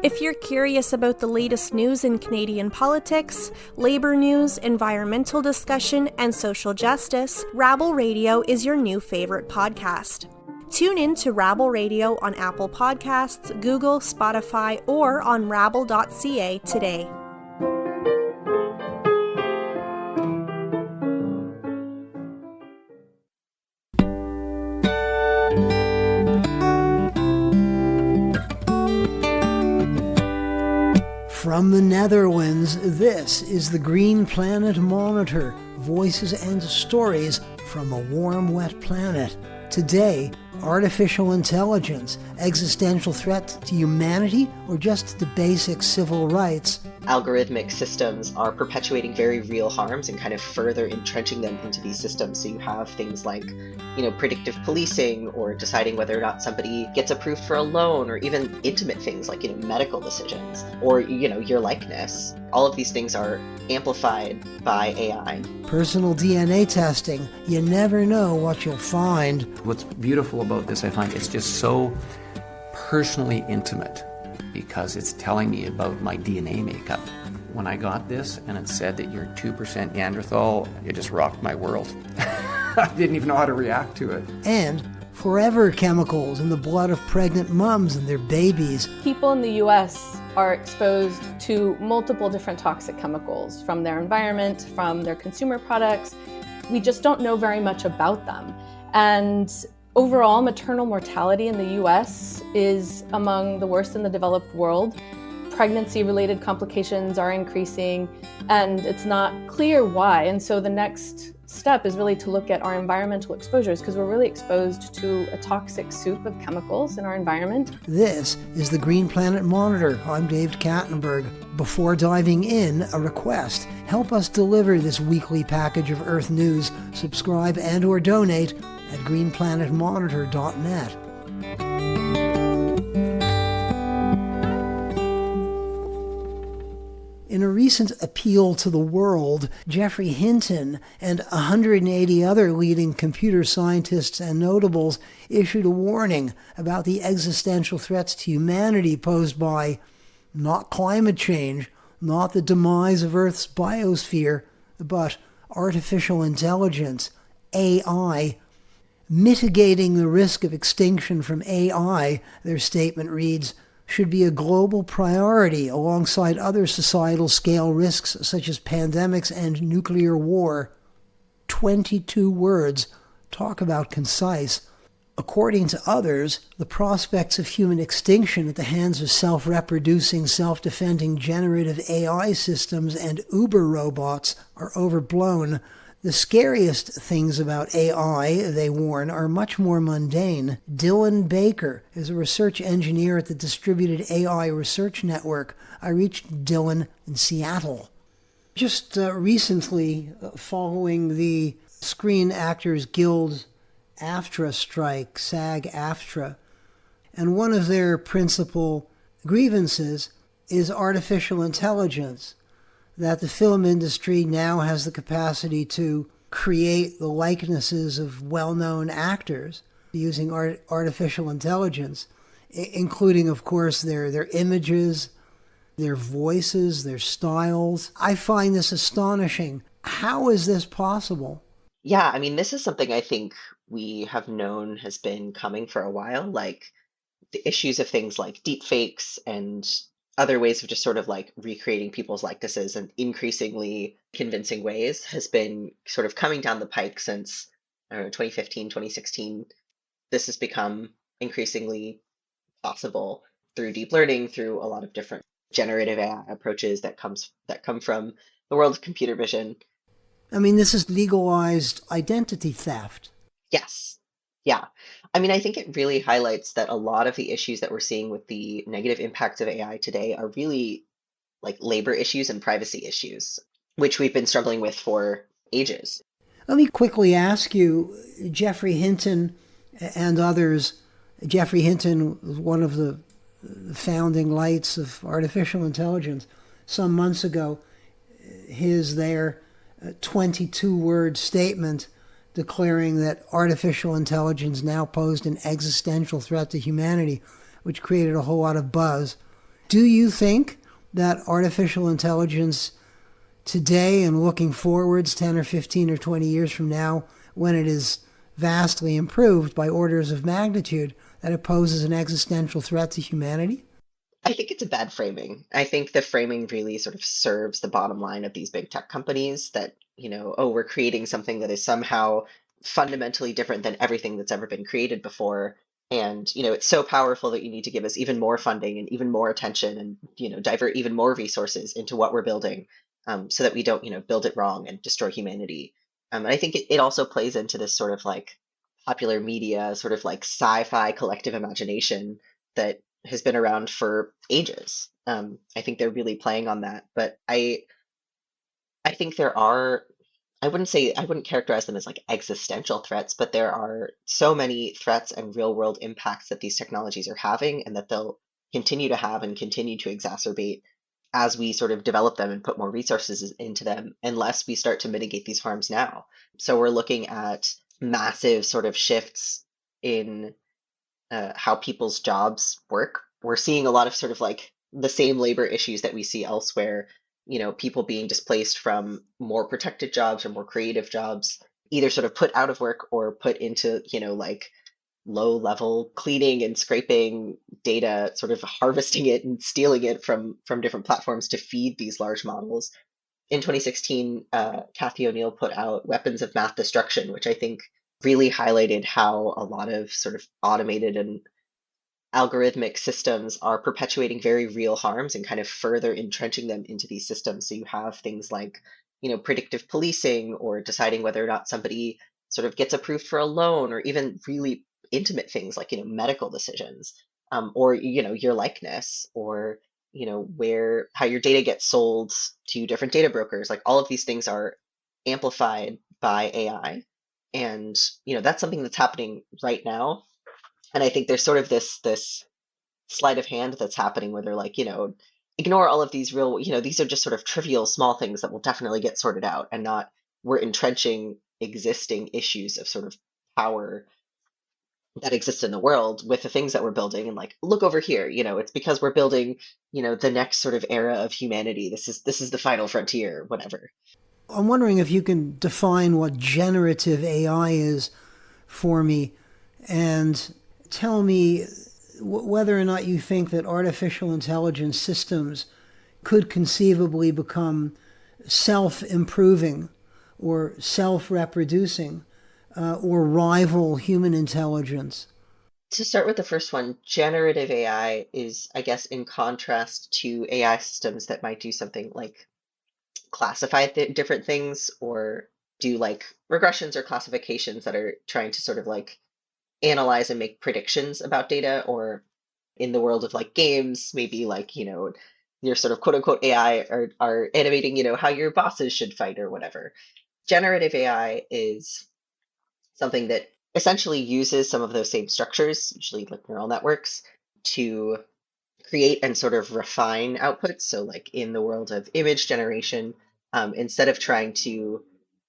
If you're curious about the latest news in Canadian politics, labor news, environmental discussion, and social justice, Rabble Radio is your new favorite podcast. Tune in to Rabble Radio on Apple Podcasts, Google, Spotify, or on rabble.ca today. From the Netherlands, this is the Green Planet Monitor, voices and stories from a warm, wet planet. Today, artificial intelligence, existential threat to humanity, or just the basic civil rights? Algorithmic systems are perpetuating very real harms and kind of further entrenching them into these systems. So you have things like, predictive policing, or deciding whether or not somebody gets approved for a loan, or even intimate things like, medical decisions, or, your likeness. All of these things are amplified by AI. Personal DNA testing. You never know what you'll find. What's beautiful about this, I find, it's just so personally intimate because it's telling me about my DNA makeup. When I got this and it said that you're 2% Neanderthal, it just rocked my world. I didn't even know how to react to it. And forever chemicals in the blood of pregnant mums and their babies. People in the U.S. are exposed to multiple different toxic chemicals from their environment, from their consumer products. We just don't know very much about them. And overall, maternal mortality in the U.S. is among the worst in the developed world. Pregnancy-related complications are increasing, and it's not clear why. And so the next step is really to look at our environmental exposures, because we're really exposed to a toxic soup of chemicals in our environment. This is the Green Planet Monitor. I'm David Kattenberg. Before diving in, a request. Help us deliver this weekly package of Earth news. Subscribe and or donate at greenplanetmonitor.net. In a recent appeal to the world, Geoffrey Hinton and 180 other leading computer scientists and notables issued a warning about the existential threats to humanity posed by not climate change, not the demise of Earth's biosphere, but artificial intelligence, AI. Mitigating the risk of extinction from AI, their statement reads, should be a global priority alongside other societal scale risks such as pandemics and nuclear war. 22 words. Talk about concise. According to others, the prospects of human extinction at the hands of self-reproducing, self-defending generative AI systems and Uber robots are overblown. The scariest things about AI, they warn, are much more mundane. Dylan Baker is a research engineer at the Distributed AI Research Network. I reached Dylan in Seattle. Just recently, following the Screen Actors Guild AFTRA strike, SAG-AFTRA, and one of their principal grievances is artificial intelligence. That the film industry now has the capacity to create the likenesses of well-known actors using artificial intelligence, including, of course, their images, their voices, their styles. I find this astonishing. How is this possible? Yeah, this is something I think we have known has been coming for a while, like the issues of things like deepfakes and other ways of just sort of like recreating people's likenesses in increasingly convincing ways has been sort of coming down the pike since, 2015, 2016. This has become increasingly possible through deep learning, through a lot of different generative AI approaches that come from the world of computer vision. This is legalized identity theft. Yes. Yeah. I think it really highlights that a lot of the issues that we're seeing with the negative impacts of AI today are really like labor issues and privacy issues, which we've been struggling with for ages. Let me quickly ask you, Geoffrey Hinton and others. Geoffrey Hinton was one of the founding lights of artificial intelligence. Some months ago, their 22-word statement declaring that artificial intelligence now posed an existential threat to humanity, which created a whole lot of buzz. Do you think that artificial intelligence today and looking forwards 10 or 15 or 20 years from now, when it is vastly improved by orders of magnitude, that it poses an existential threat to humanity? I think it's a bad framing. I think the framing really sort of serves the bottom line of these big tech companies that, oh, we're creating something that is somehow fundamentally different than everything that's ever been created before. And, it's so powerful that you need to give us even more funding and even more attention and, divert even more resources into what we're building, so that we don't, build it wrong and destroy humanity. And I think it also plays into this sort of like popular media, sort of like sci-fi collective imagination that has been around for ages. I think they're really playing on that. But I think there are, I wouldn't characterize them as like existential threats, but there are so many threats and real world impacts that these technologies are having and that they'll continue to have and continue to exacerbate as we sort of develop them and put more resources into them, unless we start to mitigate these harms now. So we're looking at massive sort of shifts in how people's jobs work. We're seeing a lot of sort of like the same labor issues that we see elsewhere, people being displaced from more protected jobs or more creative jobs, either sort of put out of work or put into, like low level cleaning and scraping data, sort of harvesting it and stealing it from different platforms to feed these large models. In 2016, Kathy O'Neill put out Weapons of Math Destruction, which I think really highlighted how a lot of sort of automated and algorithmic systems are perpetuating very real harms and kind of further entrenching them into these systems. So you have things like, predictive policing or deciding whether or not somebody sort of gets approved for a loan, or even really intimate things like, medical decisions, or, your likeness, or, how your data gets sold to different data brokers. Like all of these things are amplified by AI. And, that's something that's happening right now. And I think there's sort of this sleight of hand that's happening where they're like, ignore all of these real, these are just sort of trivial small things that will definitely get sorted out, and not we're entrenching existing issues of sort of power that exist in the world with the things that we're building. And like, look over here, it's because we're building, the next sort of era of humanity. This is the final frontier, whatever. I'm wondering if you can define what generative AI is for me, and tell me whether or not you think that artificial intelligence systems could conceivably become self-improving or self-reproducing, or rival human intelligence. To start with the first one, generative AI is, I guess, in contrast to AI systems that might do something like classify different things or do like regressions or classifications that are trying to sort of like analyze and make predictions about data, or in the world of like games, maybe like, your sort of quote unquote AI are animating, how your bosses should fight or whatever. Generative AI is something that essentially uses some of those same structures, usually like neural networks, to create and sort of refine outputs. So like in the world of image generation, instead of trying to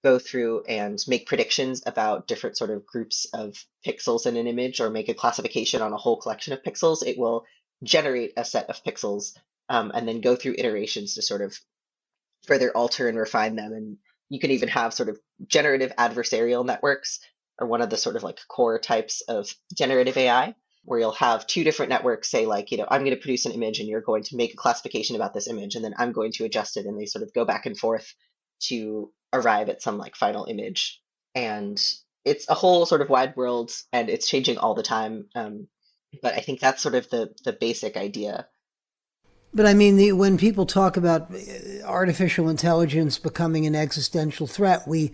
go through and make predictions about different sort of groups of pixels in an image or make a classification on a whole collection of pixels, it will generate a set of pixels, and then go through iterations to sort of further alter and refine them. And you can even have sort of generative adversarial networks, or one of the sort of like core types of generative AI, where you'll have two different networks say like, I'm going to produce an image and you're going to make a classification about this image, and then I'm going to adjust it. And they sort of go back and forth to arrive at some like final image. And it's a whole sort of wide world, and it's changing all the time. But I think that's sort of the basic idea. But I mean, when people talk about artificial intelligence becoming an existential threat, we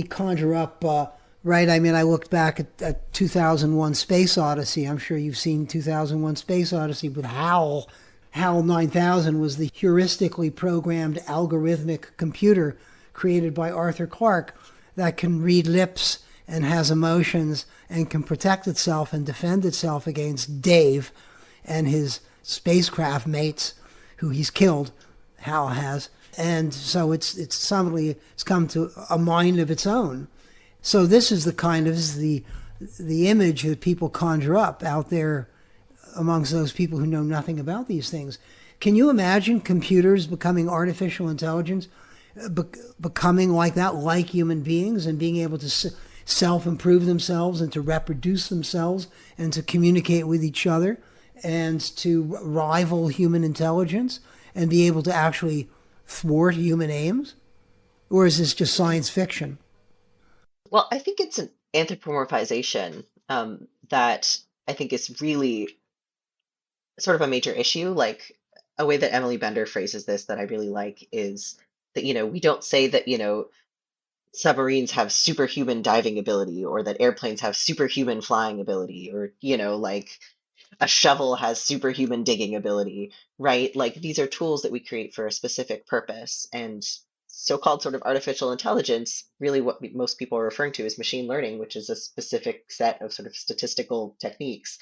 conjure up, right? I mean, I looked back at 2001 Space Odyssey. I'm sure you've seen 2001 Space Odyssey with HAL. HAL 9000 was the heuristically programmed algorithmic computer created by Arthur Clarke that can read lips and has emotions and can protect itself and defend itself against Dave and his spacecraft mates who he's killed, HAL has. And so it's come to a mind of its own. So this is the image that people conjure up out there amongst those people who know nothing about these things. Can you imagine computers becoming artificial intelligence, becoming like that, like human beings, and being able to self-improve themselves and to reproduce themselves and to communicate with each other and to rival human intelligence and be able to actually thwart human aims? Or is this just science fiction? Well, I think it's an anthropomorphization that I think is really sort of a major issue. Like a way that Emily Bender phrases this that I really like is that, we don't say that, submarines have superhuman diving ability or that airplanes have superhuman flying ability or, like a shovel has superhuman digging ability, right? Like these are tools that we create for a specific purpose. And so-called sort of artificial intelligence, really what most people are referring to is machine learning, which is a specific set of sort of statistical techniques.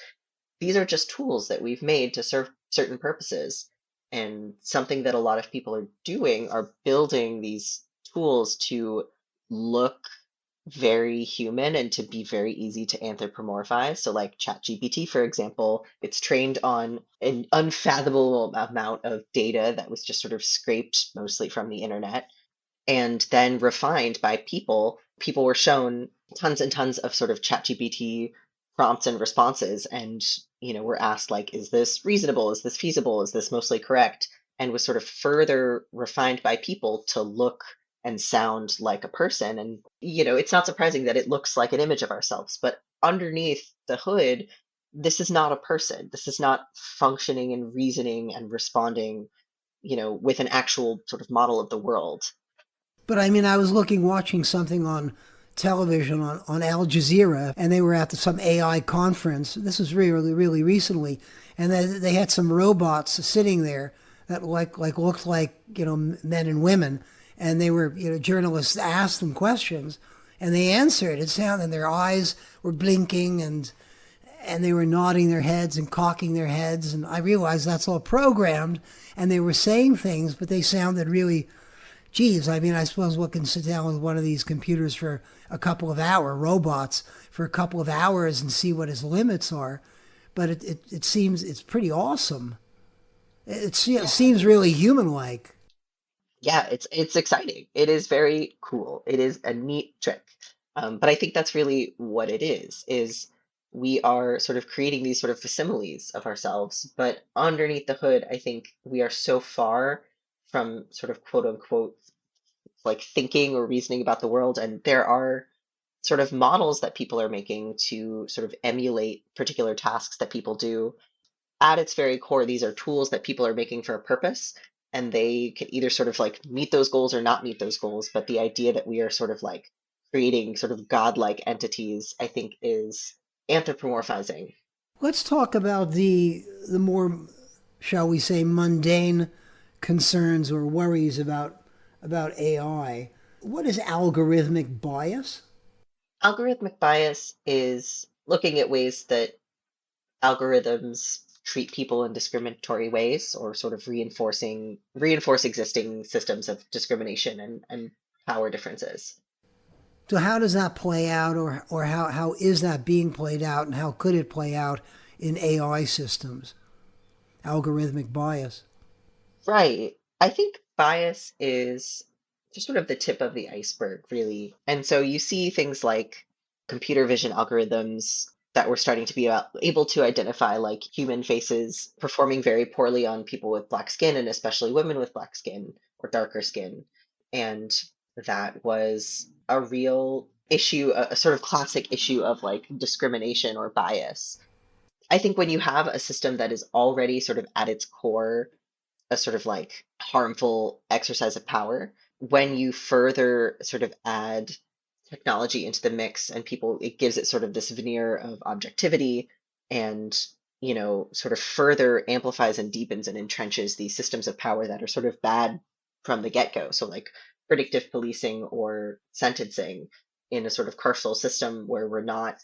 These are just tools that we've made to serve certain purposes. And something that a lot of people are doing are building these tools to look very human and to be very easy to anthropomorphize. So, like ChatGPT, for example, it's trained on an unfathomable amount of data that was just sort of scraped mostly from the internet and then refined by people. People were shown tons and tons of sort of ChatGPT prompts and responses, and were asked like, is this reasonable? Is this feasible? Is this mostly correct? And was sort of further refined by people to look and sound like a person. And it's not surprising that it looks like an image of ourselves, but underneath the hood, this is not a person. This is not functioning and reasoning and responding, with an actual sort of model of the world. But I mean, I was watching something on television on Al Jazeera, and they were at some AI conference. This was really, really recently. And they had some robots sitting there that looked like, men and women. And they were, journalists asked them questions and they answered. It sounded, their eyes were blinking and they were nodding their heads and cocking their heads. And I realized that's all programmed, and they were saying things, but they sounded really, geez, I mean, I suppose one can sit down with one of these computers for a couple of hours, robots for a couple of hours, and see what his limits are. But it seems it's pretty awesome. It seems really human-like. Yeah, it's exciting. It is very cool. It is a neat trick. But I think that's really what it is we are sort of creating these sort of facsimiles of ourselves, but underneath the hood, I think we are so far from sort of quote unquote like thinking or reasoning about the world. And there are sort of models that people are making to sort of emulate particular tasks that people do. At its very core, these are tools that people are making for a purpose, and they can either sort of like meet those goals or not meet those goals. But the idea that we are sort of like creating sort of godlike entities, I think, is anthropomorphizing. Let's talk about the more, shall we say, mundane concerns or worries about AI. What is algorithmic bias? Algorithmic bias is looking at ways that algorithms treat people in discriminatory ways, or sort of reinforce existing systems of discrimination and power differences. So how does that play out, or how is that being played out, and how could it play out in AI systems? Algorithmic bias. Right. I think bias is just sort of the tip of the iceberg, really. And so you see things like computer vision algorithms that were starting to be able to identify like human faces performing very poorly on people with black skin, and especially women with black skin or darker skin. And that was a real issue, a sort of classic issue of like discrimination or bias. I think when you have a system that is already sort of at its core a sort of like harmful exercise of power, when you further sort of add technology into the mix and people, it gives it sort of this veneer of objectivity and, sort of further amplifies and deepens and entrenches these systems of power that are sort of bad from the get-go. So like predictive policing or sentencing in a sort of carceral system where we're not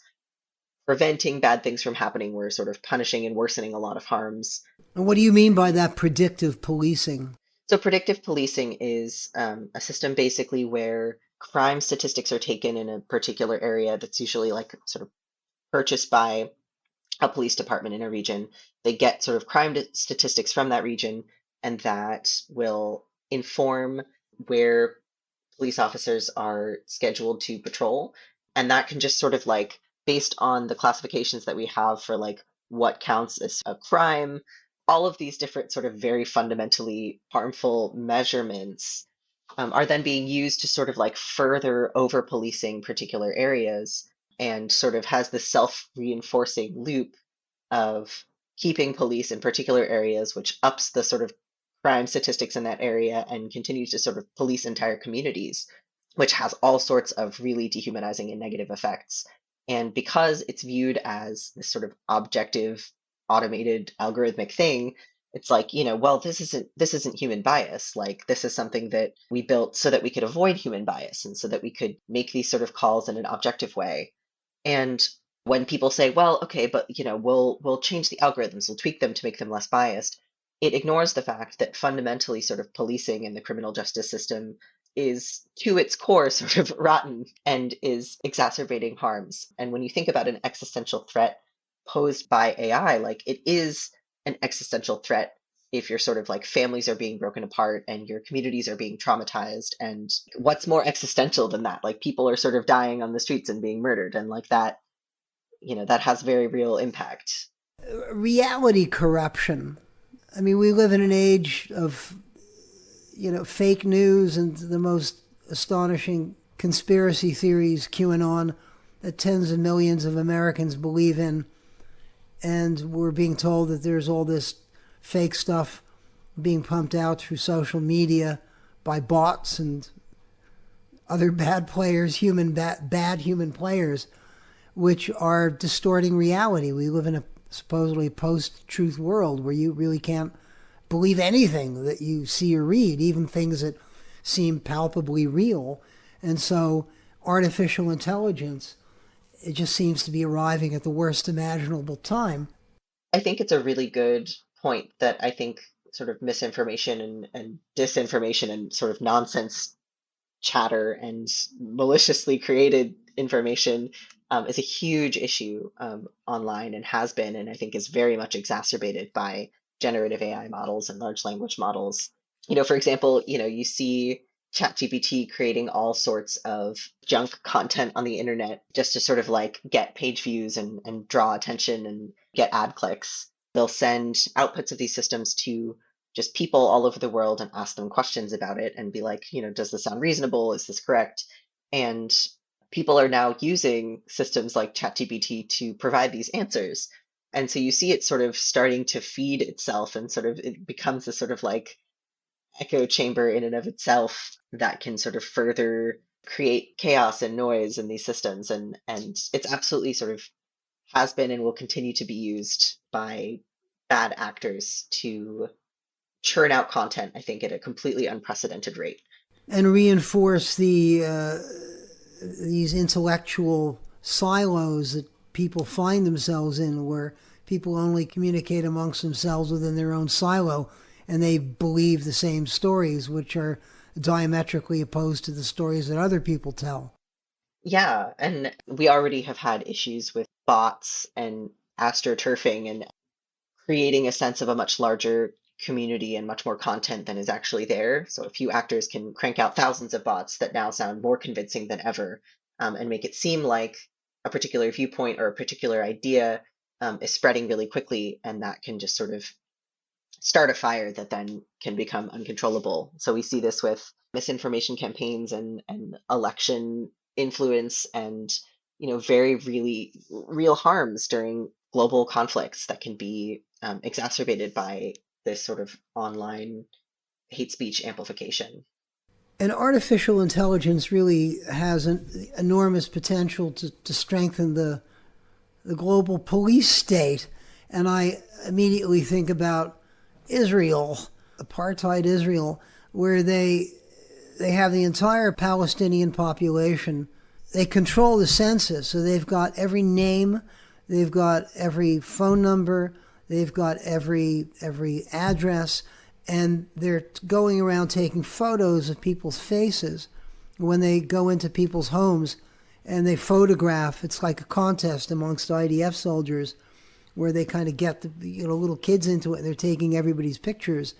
preventing bad things from happening, we're sort of punishing and worsening a lot of harms. And what do you mean by that predictive policing? So predictive policing is a system basically where crime statistics are taken in a particular area that's usually like sort of purchased by a police department in a region. They get sort of crime statistics from that region. and that will inform where police officers are scheduled to patrol. And that can just sort of like, based on the classifications that we have for like what counts as a crime, all of these different sort of very fundamentally harmful measurements are then being used to sort of like further over policing particular areas, and sort of has this self-reinforcing loop of keeping police in particular areas, which ups the sort of crime statistics in that area and continues to sort of police entire communities, which has all sorts of really dehumanizing and negative effects. And because it's viewed as this sort of objective, automated, algorithmic thing, it's like, well, this isn't human bias. Like, this is something that we built so that we could avoid human bias and so that we could make these sort of calls in an objective way. And when people say, well, okay, but we'll change the algorithms, we'll tweak them to make them less biased, it ignores the fact that fundamentally sort of policing in the criminal justice system is to its core sort of rotten and is exacerbating harms. And when you think about an existential threat posed by AI, like, it is an existential threat if your sort of like families are being broken apart and your communities are being traumatized. And what's more existential than that? Like, people are sort of dying on the streets and being murdered, and like that, that has very real impact. Reality corruption. I mean, we live in an age of, fake news and the most astonishing conspiracy theories, QAnon, that tens of millions of Americans believe in. And we're being told that there's all this fake stuff being pumped out through social media by bots and other bad players, bad human players, which are distorting reality. We live in a supposedly post-truth world where you really can't believe anything that you see or read, even things that seem palpably real. And so artificial intelligence, it just seems to be arriving at the worst imaginable time. I think it's a really good point that I think sort of misinformation and disinformation and sort of nonsense chatter and maliciously created information is a huge issue online, and has been, and I think is very much exacerbated by generative AI models and large language models. For example, you see ChatGPT creating all sorts of junk content on the internet just to sort of like get page views and draw attention and get ad clicks. They'll send outputs of these systems to just people all over the world and ask them questions about it and be like, does this sound reasonable? Is this correct? And people are now using systems like ChatGPT to provide these answers. And so you see it sort of starting to feed itself, and sort of it becomes this sort of like echo chamber in and of itself that can sort of further create chaos and noise in these systems. And it's absolutely sort of has been and will continue to be used by bad actors to churn out content, I think, at a completely unprecedented rate. And reinforce these intellectual silos that people find themselves in, where people only communicate amongst themselves within their own silo, and they believe the same stories, which are diametrically opposed to the stories that other people tell. Yeah, and we already have had issues with bots and astroturfing and creating a sense of a much larger community and much more content than is actually there. So a few actors can crank out thousands of bots that now sound more convincing than ever, and make it seem like a particular viewpoint or a particular idea is spreading really quickly, and that can just sort of start a fire that then can become uncontrollable. So we see this with misinformation campaigns and election influence and very really real harms during global conflicts that can be exacerbated by this sort of online hate speech amplification. And artificial intelligence really has an enormous potential to strengthen the global police state. And I immediately think about Israel, apartheid Israel, where they have the entire Palestinian population. They control the census, so they've got every name, they've got every phone number, they've got every address, and they're going around taking photos of people's faces when they go into people's homes, and they photograph. It's like a contest amongst IDF soldiers where they kind of get the little kids into it, and they're taking everybody's pictures.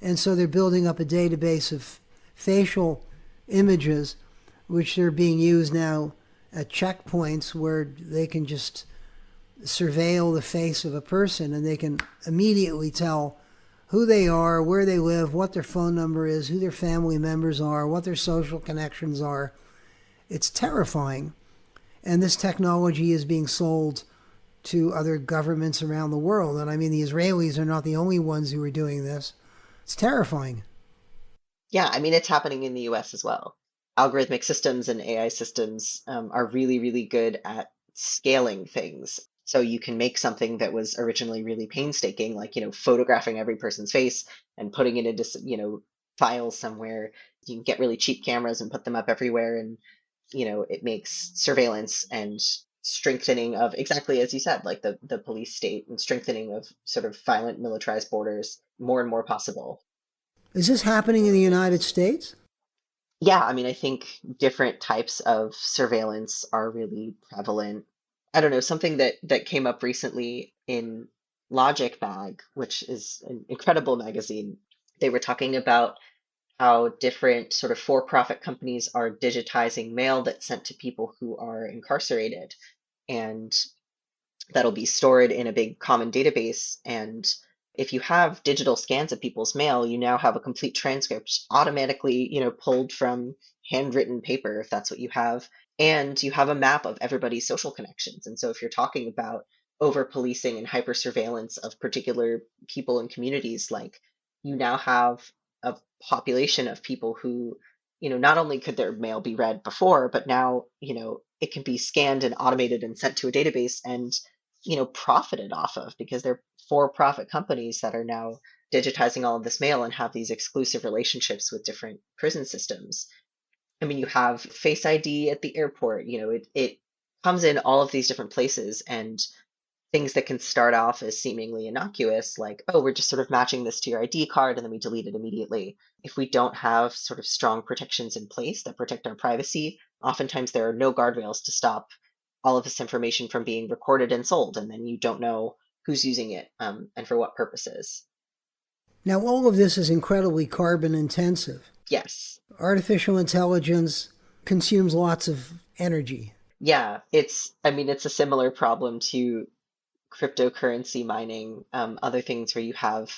And so they're building up a database of facial images, which are being used now at checkpoints where they can just surveil the face of a person and they can immediately tell who they are, where they live, what their phone number is, who their family members are, what their social connections are. It's terrifying. And this technology is being sold to other governments around the world. And I mean, the Israelis are not the only ones who are doing this. It's terrifying. Yeah, I mean, it's happening in the US as well. Algorithmic systems and AI systems are really, really good at scaling things. So you can make something that was originally really painstaking, like, photographing every person's face and putting it into, files somewhere. You can get really cheap cameras and put them up everywhere. And, it makes surveillance and strengthening of, exactly as you said, like the police state and strengthening of sort of violent militarized borders more and more possible. Is this happening in the United States? Yeah, I mean, I think different types of surveillance are really prevalent. I don't know, something that came up recently in Logic Mag, which is an incredible magazine. They were talking about how different sort of for-profit companies are digitizing mail that's sent to people who are incarcerated. And that'll be stored in a big common database. And if you have digital scans of people's mail, you now have a complete transcript automatically, pulled from handwritten paper, if that's what you have. And you have a map of everybody's social connections. And so if you're talking about over policing and hyper surveillance of particular people and communities, like you now have a population of people who, not only could their mail be read before, but now, it can be scanned and automated and sent to a database and profited off of, because they're for-profit companies that are now digitizing all of this mail and have these exclusive relationships with different prison systems. I mean, you have Face ID at the airport, it comes in all of these different places, and things that can start off as seemingly innocuous, like, oh, we're just sort of matching this to your ID card and then we delete it immediately. If we don't have sort of strong protections in place that protect our privacy, oftentimes there are no guardrails to stop all of this information from being recorded and sold, and then you don't know who's using it and for what purposes. Now, all of this is incredibly carbon intensive. Yes. Artificial intelligence consumes lots of energy. Yeah, it's a similar problem to cryptocurrency mining, other things where you have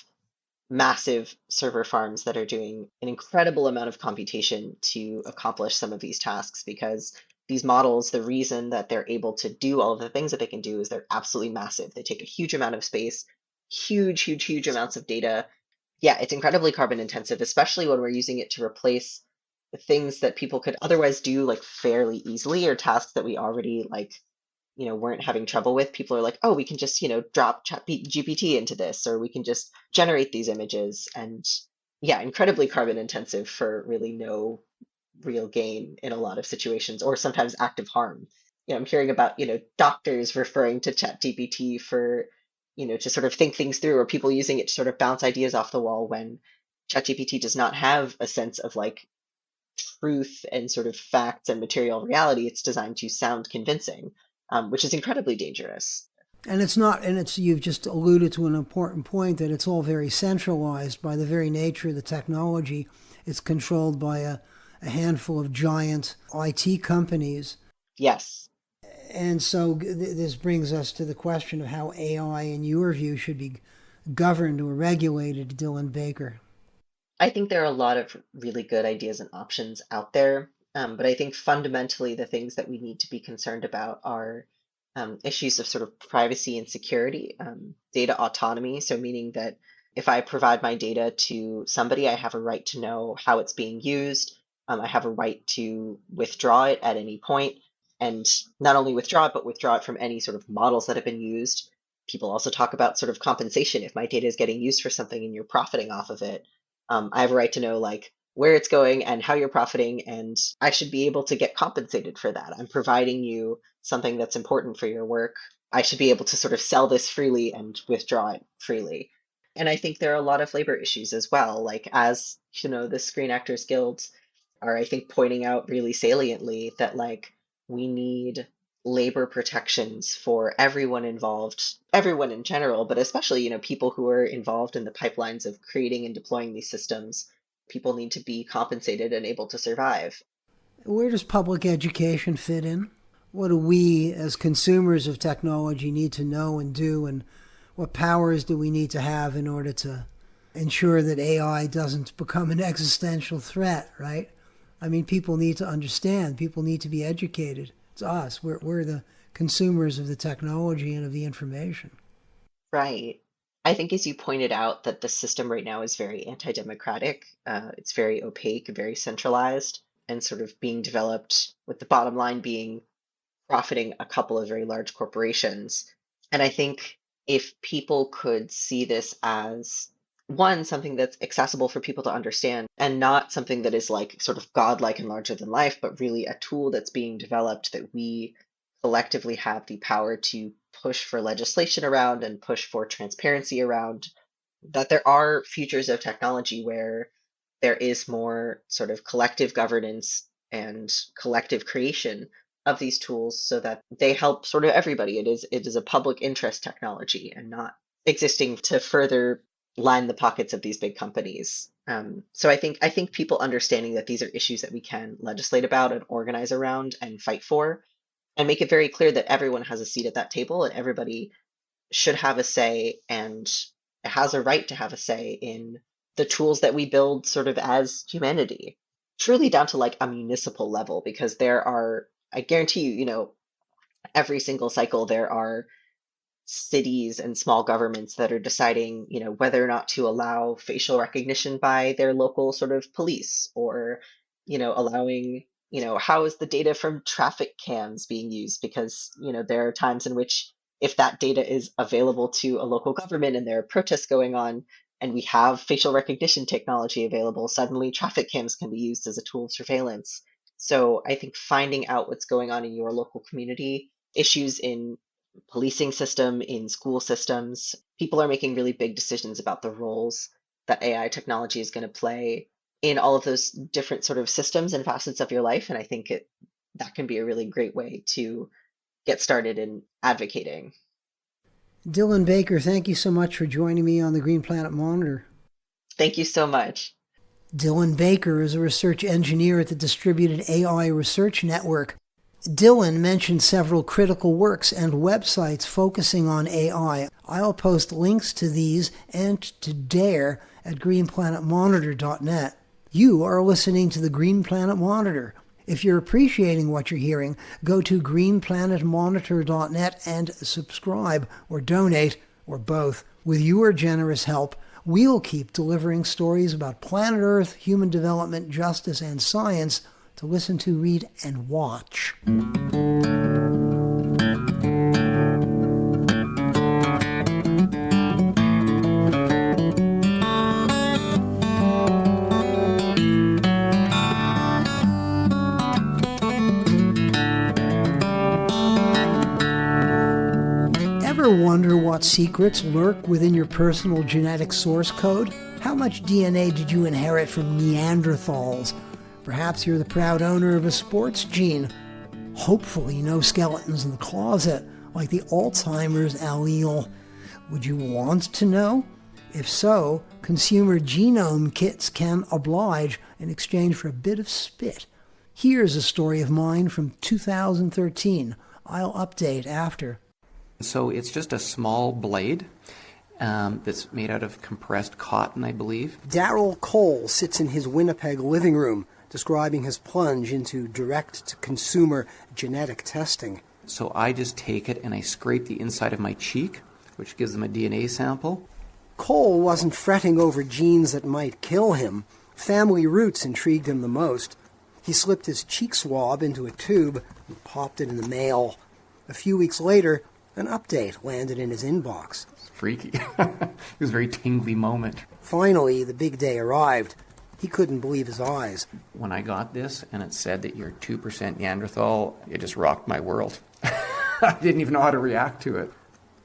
massive server farms that are doing an incredible amount of computation to accomplish some of these tasks, because these models, the reason that they're able to do all of the things that they can do is they're absolutely massive. They take a huge amount of space, huge, huge, huge amounts of data. Yeah, it's incredibly carbon intensive, especially when we're using it to replace the things that people could otherwise do like fairly easily, or tasks that we already weren't having trouble with. People are like, oh, we can just, drop chat GPT into this, or we can just generate these images. And yeah, incredibly carbon intensive for really no real gain in a lot of situations, or sometimes active harm. I'm hearing about, doctors referring to chat GPT for, to sort of think things through, or people using it to sort of bounce ideas off the wall, when chat GPT does not have a sense of like truth and sort of facts and material reality. It's designed to sound convincing, which is incredibly dangerous. And it's not, and it's, you've just alluded to an important point, that it's all very centralized by the very nature of the technology. It's controlled by a handful of giant IT companies. Yes. And so this brings us to the question of how AI, in your view, should be governed or regulated, Dylan Baker. I think there are a lot of really good ideas and options out there. But I think fundamentally the things that we need to be concerned about are issues of sort of privacy and security, data autonomy. So meaning that if I provide my data to somebody, I have a right to know how it's being used. I have a right to withdraw it at any point, and not only withdraw it, but withdraw it from any sort of models that have been used. People also talk about sort of compensation. If my data is getting used for something and you're profiting off of it, I have a right to know like where it's going and how you're profiting, and I should be able to get compensated for that. I'm providing you something that's important for your work. I should be able to sort of sell this freely and withdraw it freely. And I think there are a lot of labor issues as well, like as the Screen Actors Guild are, I think, pointing out really saliently that like we need labor protections for everyone involved, everyone in general, but especially, people who are involved in the pipelines of creating and deploying these systems. People need to be compensated and able to survive. Where does public education fit in? What do we as consumers of technology need to know and do, and what powers do we need to have in order to ensure that AI doesn't become an existential threat, right? I mean, people need to understand. People need to be educated. It's us. We're the consumers of the technology and of the information. Right. I think, as you pointed out, that the system right now is very anti-democratic. It's very opaque, very centralized, and sort of being developed with the bottom line being profiting a couple of very large corporations. And I think if people could see this as one, something that's accessible for people to understand and not something that is like sort of godlike and larger than life, but really a tool that's being developed that we collectively have the power to push for legislation around and push for transparency around, that there are futures of technology where there is more sort of collective governance and collective creation of these tools so that they help sort of everybody. It is a public interest technology and not existing to further line the pockets of these big companies. So I think people understanding that these are issues that we can legislate about and organize around and fight for, and make it very clear that everyone has a seat at that table and everybody should have a say and has a right to have a say in the tools that we build sort of as humanity, truly down to like a municipal level, because there are, I guarantee you, every single cycle there are cities and small governments that are deciding, whether or not to allow facial recognition by their local sort of police, or, allowing, how is the data from traffic cams being used? Because, there are times in which if that data is available to a local government and there are protests going on and we have facial recognition technology available, suddenly traffic cams can be used as a tool of surveillance. So I think finding out what's going on in your local community, issues in policing system, in school systems, people are making really big decisions about the roles that AI technology is going to play in all of those different sort of systems and facets of your life. And I think that can be a really great way to get started in advocating. Dylan Baker, thank you so much for joining me on the Green Planet Monitor. Thank you so much. Dylan Baker is a research engineer at the Distributed AI Research Network. Dylan mentioned several critical works and websites focusing on AI. I'll post links to these and to DARE at greenplanetmonitor.net. You are listening to the Green Planet Monitor. If you're appreciating what you're hearing, go to greenplanetmonitor.net and subscribe or donate, or both. With your generous help, we'll keep delivering stories about planet Earth, human development, justice, and science to listen to, read, and watch. Wonder what secrets lurk within your personal genetic source code? How much DNA did you inherit from Neanderthals? Perhaps you're the proud owner of a sports gene. Hopefully no skeletons in the closet, like the Alzheimer's allele. Would you want to know? If so, consumer genome kits can oblige in exchange for a bit of spit. Here's a story of mine from 2013. I'll update after. So it's just a small blade that's made out of compressed cotton, I believe. Darrell Cole sits in his Winnipeg living room, describing his plunge into direct-to-consumer genetic testing. So I just take it and I scrape the inside of my cheek, which gives them a DNA sample. Cole wasn't fretting over genes that might kill him. Family roots intrigued him the most. He slipped his cheek swab into a tube and popped it in the mail. A few weeks later, an update landed in his inbox. It's freaky. It was a very tingly moment. Finally, the big day arrived. He couldn't believe his eyes. When I got this and it said that you're 2% Neanderthal, it just rocked my world. I didn't even know how to react to it.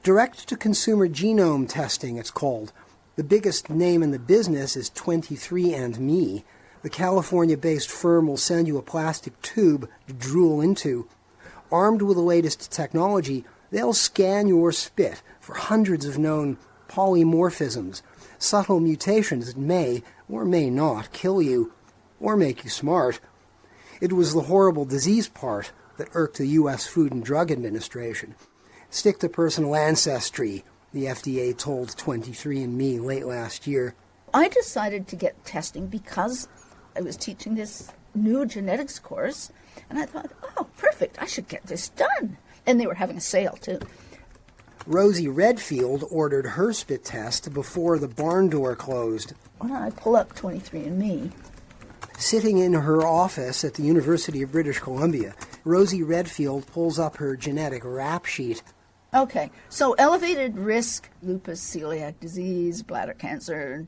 Direct-to-consumer genome testing, it's called. The biggest name in the business is 23andMe. The California-based firm will send you a plastic tube to drool into. Armed with the latest technology, they'll scan your spit for hundreds of known polymorphisms, subtle mutations that may or may not kill you or make you smart. It was the horrible disease part that irked the U.S. Food and Drug Administration. Stick to personal ancestry, the FDA told 23andMe late last year. I decided to get testing because I was teaching this new genetics course, and I thought, oh, perfect, I should get this done. And they were having a sale, too. Rosie Redfield ordered her spit test before the barn door closed. When I pull up 23andMe, sitting in her office at the University of British Columbia, Rosie Redfield pulls up her genetic rap sheet. Okay, so elevated risk, lupus, celiac disease, bladder cancer.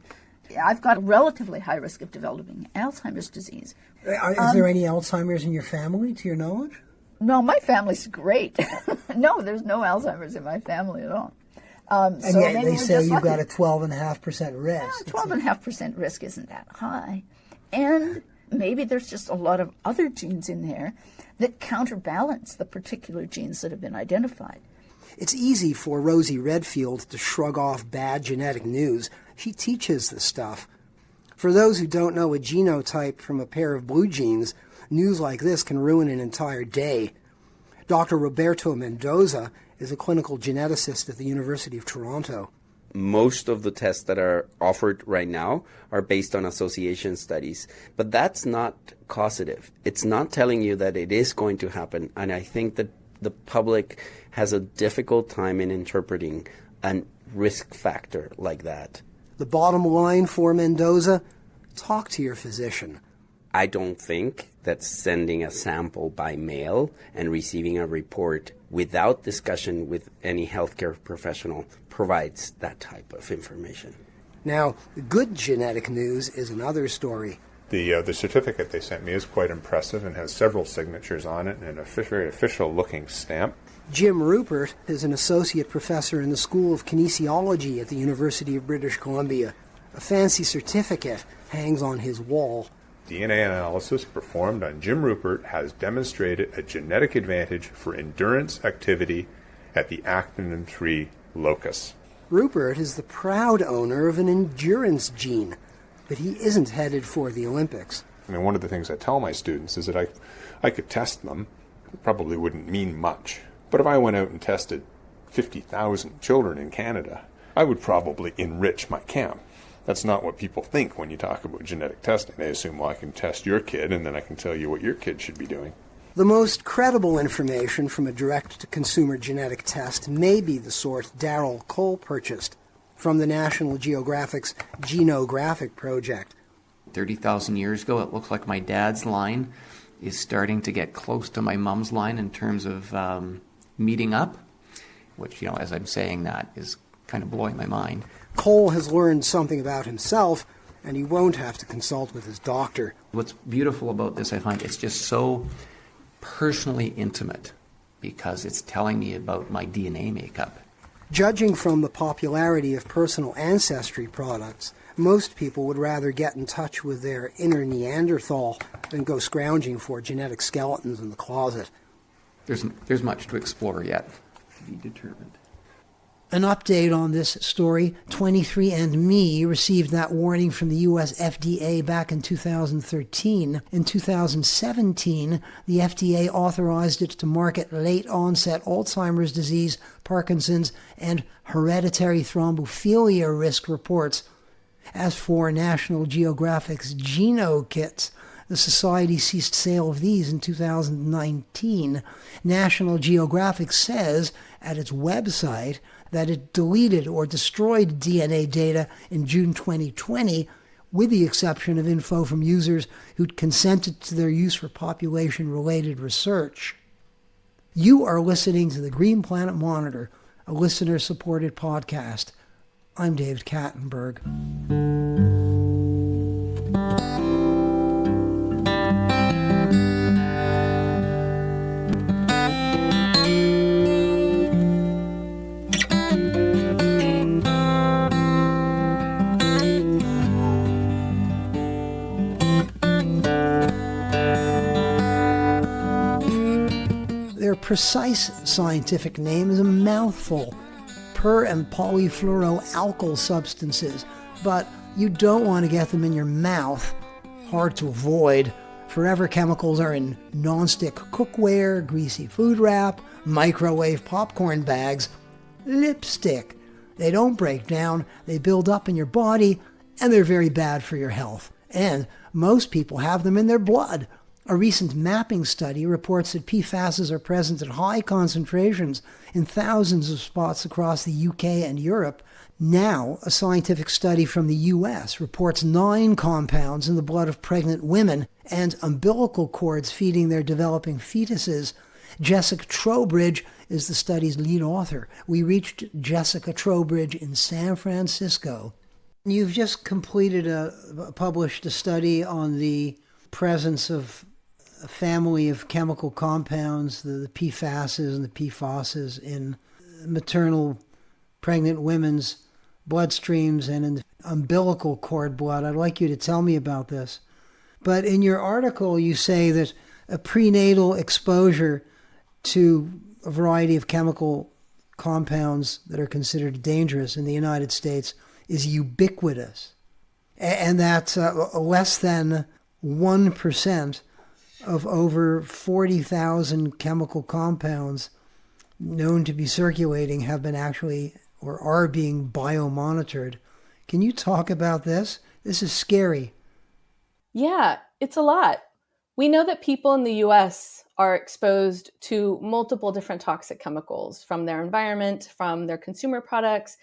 I've got a relatively high risk of developing Alzheimer's disease. Is there any Alzheimer's in your family, to your knowledge? No, my family's great. No, there's no Alzheimer's in my family at all. And so yet they say you've lucky. got a 12.5% risk. 12.5% risk isn't that high. And maybe there's just a lot of other genes in there that counterbalance the particular genes that have been identified. It's easy for Rosie Redfield to shrug off bad genetic news. She teaches the stuff. For those who don't know a genotype from a pair of blue jeans, news like this can ruin an entire day. Dr. Roberto Mendoza is a clinical geneticist at the University of Toronto. Most of the tests that are offered right now are based on association studies, but that's not causative. It's not telling you that it is going to happen, and I think that the public has a difficult time in interpreting a risk factor like that. The bottom line for Mendoza, talk to your physician. I don't think that sending a sample by mail and receiving a report without discussion with any healthcare professional provides that type of information. Now, good genetic news is another story. The certificate they sent me is quite impressive and has several signatures on it and a very official-looking stamp. Jim Rupert is an associate professor in the School of Kinesiology at the University of British Columbia. A fancy certificate hangs on his wall. DNA analysis performed on Jim Rupert has demonstrated a genetic advantage for endurance activity at the actinin 3 locus. Rupert is the proud owner of an endurance gene, but he isn't headed for the Olympics. I mean, one of the things I tell my students is that I could test them. It probably wouldn't mean much. But if I went out and tested 50,000 children in Canada, I would probably enrich my camp. That's not what people think when you talk about genetic testing. They assume, well, I can test your kid, and then I can tell you what your kid should be doing. The most credible information from a direct-to-consumer genetic test may be the sort Darrell Cole purchased from the National Geographic's Genographic project. 30,000 years ago, it looks like my dad's line is starting to get close to my mom's line in terms of meeting up, which, as I'm saying that, is kind of blowing my mind. Cole has learned something about himself, and he won't have to consult with his doctor. What's beautiful about this, I find, it's just so personally intimate because it's telling me about my DNA makeup. Judging from the popularity of personal ancestry products, most people would rather get in touch with their inner Neanderthal than go scrounging for genetic skeletons in the closet. There's much to explore yet, to be determined. An update on this story, 23andMe received that warning from the U.S. FDA back in 2013. In 2017, the FDA authorized it to market late-onset Alzheimer's disease, Parkinson's, and hereditary thrombophilia risk reports. As for National Geographic's Geno kits, the Society ceased sale of these in 2019. National Geographic says at its website that it deleted or destroyed DNA data in June 2020, with the exception of info from users who'd consented to their use for population-related research. You are listening to the Green Planet Monitor, a listener-supported podcast. I'm David Kattenberg. precise scientific name is a mouthful. Per- and polyfluoroalkyl substances, but you don't want to get them in your mouth. Hard to avoid. Forever chemicals are in non-stick cookware, greasy food wrap, microwave popcorn bags, lipstick. They don't break down, they build up in your body, and they're very bad for your health. And most people have them in their blood. A recent mapping study reports that PFASs are present at high concentrations in thousands of spots across the UK and Europe. Now, a scientific study from the US reports 9 compounds in the blood of pregnant women and umbilical cords feeding their developing fetuses. Jessica Trowbridge is the study's lead author. We reached Jessica Trowbridge in San Francisco. You've just published a study on the presence of a family of chemical compounds, the PFASs and the PFOSs, in maternal pregnant women's bloodstreams and in the umbilical cord blood. I'd like you to tell me about this. But in your article, you say that a prenatal exposure to a variety of chemical compounds that are considered dangerous in the United States is ubiquitous. And that's less than 1% of over 40,000 chemical compounds known to be circulating have been actually or are being biomonitored. Can you talk about this? This is scary. Yeah, it's a lot. We know that people in the US are exposed to multiple different toxic chemicals from their environment, from their consumer products,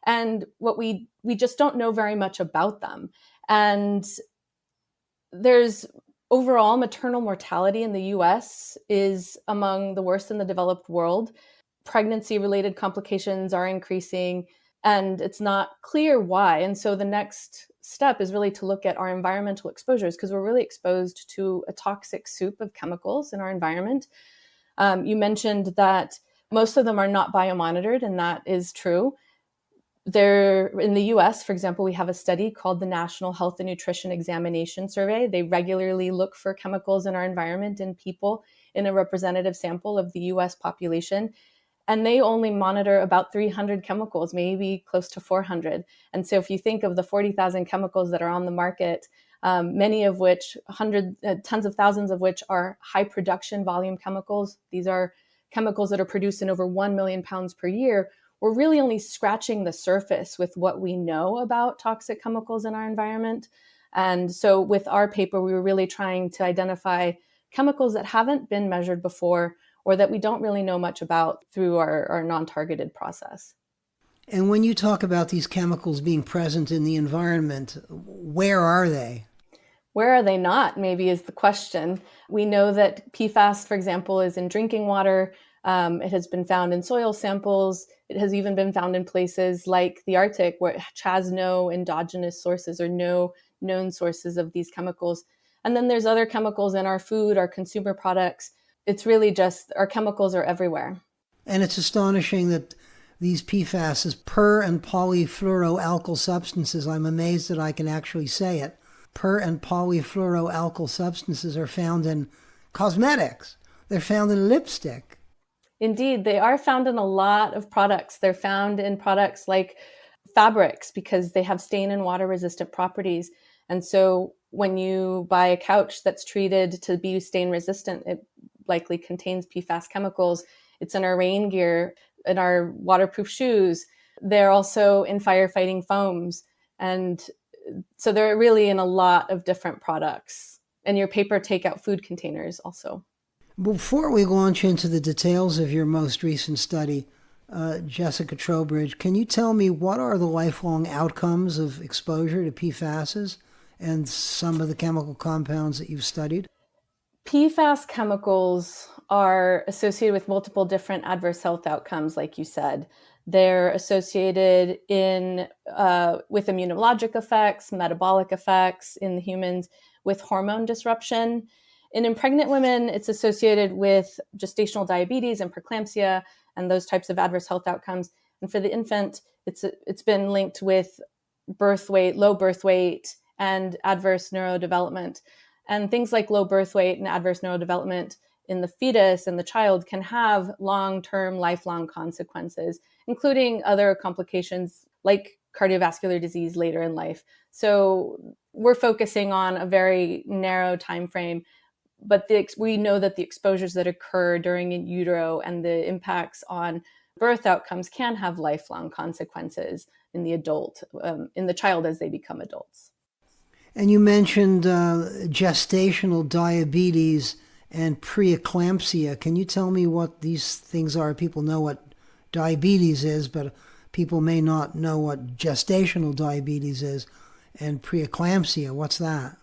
and what we just don't know very much about them. And there's overall maternal mortality in the US is among the worst in the developed world. Pregnancy-related complications are increasing, and it's not clear why. And so the next step is really to look at our environmental exposures, because we're really exposed to a toxic soup of chemicals in our environment. You mentioned that most of them are not biomonitored, and that is true. In the US, for example, we have a study called the National Health and Nutrition Examination Survey. They regularly look for chemicals in our environment in people in a representative sample of the US population. And they only monitor about 300 chemicals, maybe close to 400. And so if you think of the 40,000 chemicals that are on the market, many of which, tens of thousands of which are high production volume chemicals. These are chemicals that are produced in over 1 million pounds per year. We're really only scratching the surface with what we know about toxic chemicals in our environment. And so with our paper, we were really trying to identify chemicals that haven't been measured before or that we don't really know much about through our non-targeted process. And when you talk about these chemicals being present in the environment, where are they? Where are they not, maybe is the question. We know that PFAS, for example, is in drinking water. It has been found in soil samples. It has even been found in places like the Arctic, which has no endogenous sources or no known sources of these chemicals. And then there's other chemicals in our food, our consumer products. It's really just our chemicals are everywhere. And it's astonishing that these PFAS, per- and polyfluoroalkyl substances, I'm amazed that I can actually say it, per- and polyfluoroalkyl substances are found in cosmetics. They're found in lipstick. Indeed, they are found in a lot of products. They're found in products like fabrics because they have stain and water resistant properties. And so when you buy a couch that's treated to be stain resistant, it likely contains PFAS chemicals. It's in our rain gear, in our waterproof shoes. They're also in firefighting foams. And so they're really in a lot of different products. And your paper takeout food containers also. Before we launch into the details of your most recent study, Jessica Trowbridge, can you tell me what are the lifelong outcomes of exposure to PFASs and some of the chemical compounds that you've studied? PFAS chemicals are associated with multiple different adverse health outcomes, like you said. They're associated with immunologic effects, metabolic effects in the humans, with hormone disruption. And in pregnant women, it's associated with gestational diabetes and preeclampsia and those types of adverse health outcomes. And for the infant, it's been linked with birth weight, low birth weight, and adverse neurodevelopment. And things like low birth weight and adverse neurodevelopment in the fetus and the child can have long-term, lifelong consequences, including other complications like cardiovascular disease later in life. So we're focusing on a very narrow time frame, but we know that the exposures that occur during in utero and the impacts on birth outcomes can have lifelong consequences in the adult, in the child as they become adults. And you mentioned gestational diabetes and preeclampsia. Can you tell me what these things are? People know what diabetes is, but people may not know what gestational diabetes is. And preeclampsia, what's that?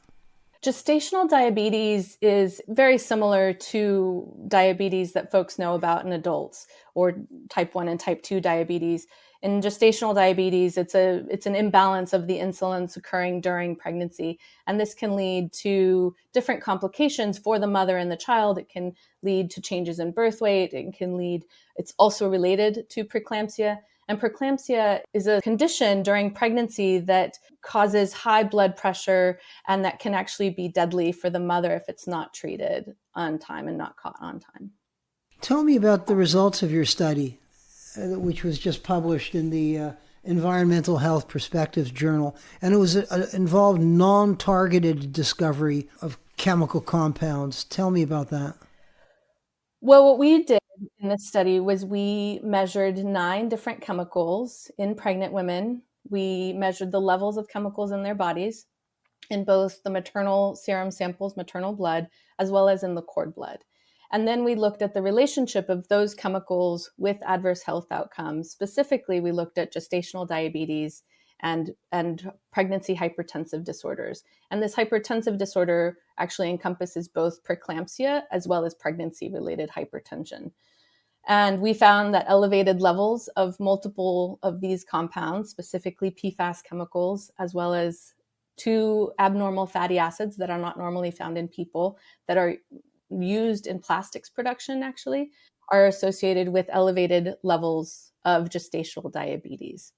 Gestational diabetes is very similar to diabetes that folks know about in adults, or type 1 and type 2 diabetes. In gestational diabetes, it's an imbalance of the insulins occurring during pregnancy. And this can lead to different complications for the mother and the child. It can lead to changes in birth weight. It's also related to preeclampsia. And preeclampsia is a condition during pregnancy that causes high blood pressure and that can actually be deadly for the mother if it's not treated on time and not caught on time. Tell me about the results of your study, which was just published in the Environmental Health Perspectives Journal. And it involved non-targeted discovery of chemical compounds. Tell me about that. Well, what we did in this study was we measured 9 different chemicals in pregnant women. We measured the levels of chemicals in their bodies in both the maternal serum samples, maternal blood, as well as in the cord blood. And then we looked at the relationship of those chemicals with adverse health outcomes. Specifically, we looked at gestational diabetes and pregnancy hypertensive disorders. And this hypertensive disorder actually encompasses both preeclampsia as well as pregnancy-related hypertension. And we found that elevated levels of multiple of these compounds, specifically PFAS chemicals, as well as 2 abnormal fatty acids that are not normally found in people, that are used in plastics production actually, are associated with elevated levels of gestational diabetes.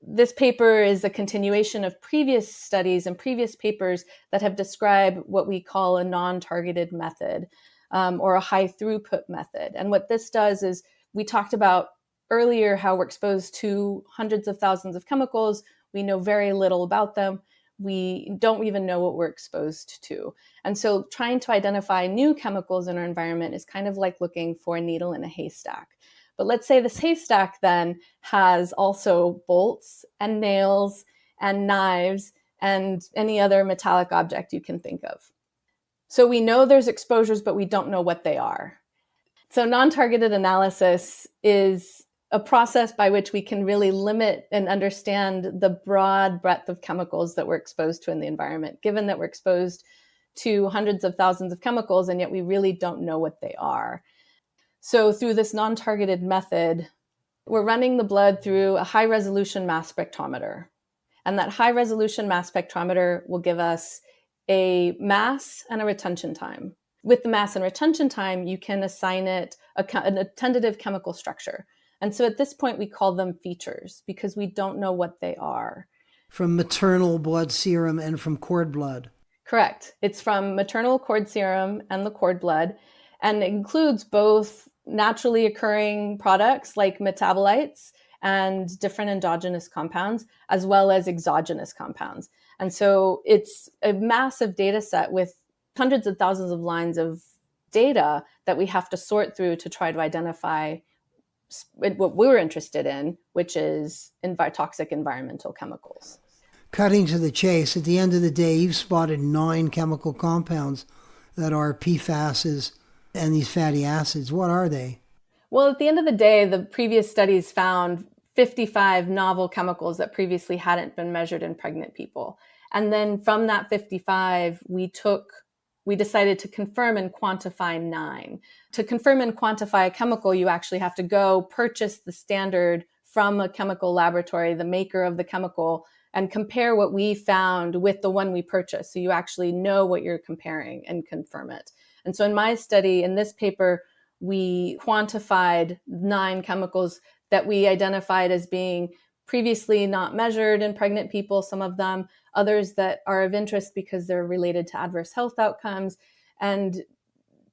This paper is a continuation of previous studies and previous papers that have described what we call a non-targeted method, or a high throughput method. And what this does is, we talked about earlier how we're exposed to hundreds of thousands of chemicals. We know very little about them. We don't even know what we're exposed to. And so trying to identify new chemicals in our environment is kind of like looking for a needle in a haystack. But let's say this haystack then has also bolts and nails and knives and any other metallic object you can think of. So we know there's exposures, but we don't know what they are. So non-targeted analysis is a process by which we can really limit and understand the broad breadth of chemicals that we're exposed to in the environment, given that we're exposed to hundreds of thousands of chemicals, and yet we really don't know what they are. So through this non-targeted method, we're running the blood through a high-resolution mass spectrometer. And that high-resolution mass spectrometer will give us a mass and a retention time. With the mass and retention time, you can assign it a tentative chemical structure. And so at this point, we call them features because we don't know what they are. From maternal blood serum and from cord blood. Correct. It's from maternal cord serum and the cord blood, and it includes both naturally occurring products like metabolites and different endogenous compounds, as well as exogenous compounds. And so it's a massive data set with hundreds of thousands of lines of data that we have to sort through to try to identify what we're interested in, which is toxic environmental chemicals. Cutting to the chase, at the end of the day, you've spotted 9 chemical compounds that are PFASs and these fatty acids. What are they? Well, at the end of the day, the previous studies found 55 novel chemicals that previously hadn't been measured in pregnant people. And then from that 55, we decided to confirm and quantify 9. To confirm and quantify a chemical, you actually have to go purchase the standard from a chemical laboratory, the maker of the chemical, and compare what we found with the one we purchased. So you actually know what you're comparing and confirm it. And so in my study, in this paper, we quantified 9 chemicals that we identified as being previously not measured in pregnant people, some of them, others that are of interest because they're related to adverse health outcomes, and